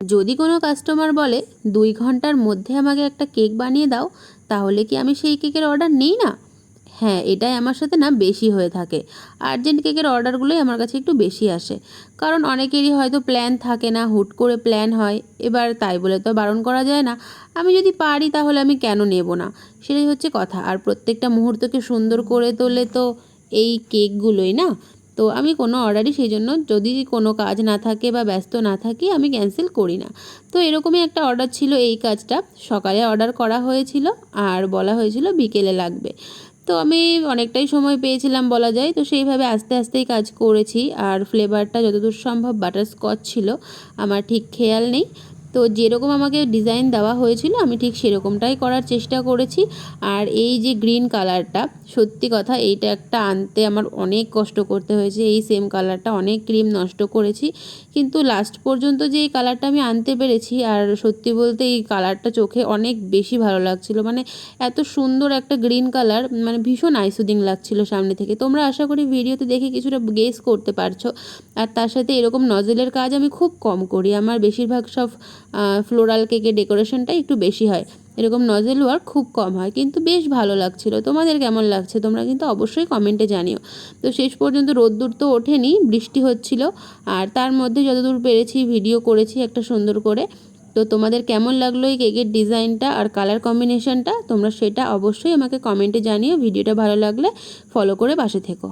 যদি কোনো কাস্টমার বলে 2 ঘন্টার মধ্যে আমাকে একটা কেক বানিয়ে দাও, তাহলে কি আমি সেই কেকের অর্ডার নিই না? হ্যাঁ, এটাই আমার সাথে না বেশি হয়ে থাকে। আর্জেন্ট কেকের অর্ডারগুলোই আমার কাছে একটু বেশি আসে। কারণ অনেকেরই হয়তো প্ল্যান থাকে না, হুট করে প্ল্যান হয়। এবার তাই বলে তো বারণ করা যায় না। আমি যদি পারি তাহলে আমি কেন নেব না? সেটাই হচ্ছে কথা। আর প্রত্যেকটা মুহূর্তকে সুন্দর করে তোলে তো এই কেকগুলোই না? তো আমি কোনো অর্ডারই সেইজন্য যদি কোনো কাজ না থাকে বা ব্যস্ত না থাকি আমি ক্যানসেল করি না। তো এরকমই একটা অর্ডার ছিল এই কাজটা। সকালে অর্ডার করা হয়েছিল আর বলা হয়েছিল বিকেলে লাগবে। তো আমি অনেকটাই সময় পেয়েছিলাম বলা যায়। তো সেইভাবে আস্তে আস্তেই কাজ করেছি। আর ফ্লেভারটা যতদূর সম্ভব বাটারস্কচ ছিল। আমার ঠিক খেয়াল নেই। তো যেরকম আমাকে ডিজাইন দেওয়া হয়েছিল আমি ঠিক সেরকমটাই করার চেষ্টা করেছি। আর এই যে গ্রিন কালারটা, সত্যি কথা এইটা একটা আনতে আমার অনেক কষ্ট করতে হয়েছে। এই সেম কালারটা অনেক ক্রিম নষ্ট করেছি, কিন্তু লাস্ট পর্যন্ত যে এই কালারটা আমি আনতে পেরেছি, আর সত্যি বলতে এই কালারটা চোখে অনেক বেশি ভালো লাগছিল। মানে এত সুন্দর একটা গ্রিন কালার, মানে ভীষণ আইসুদিং লাগছিল সামনে থেকে। তোমরা আশা করি ভিডিওতে দেখে কিছুটা গেস করতে পারছো। আর তার সাথে এরকম নজেলের কাজ আমি খুব কম করি। আমার বেশিরভাগ সব ফ্লোরাল কেকের ডেকোরেশনটাই একটু বেশি হয়, এরকম নজেল ওয়ার্ক খুব কম হয়। কিন্তু বেশ ভালো লাগছিল। তোমাদের কেমন লাগছে তোমরা কিন্তু অবশ্যই কমেন্টে জানিও। তো শেষ পর্যন্ত রোদ্দুর তো ওঠেনি, বৃষ্টি হচ্ছিল। আর তার মধ্যে যতদূর পেরেছি ভিডিও করেছি একটা সুন্দর করে। তো তোমাদের কেমন লাগলো এই কেকের ডিজাইনটা আর কালার কম্বিনেশনটা, তোমরা সেটা অবশ্যই আমাকে কমেন্টে জানিও। ভিডিওটা ভালো লাগলে ফলো করে পাশে থেকো।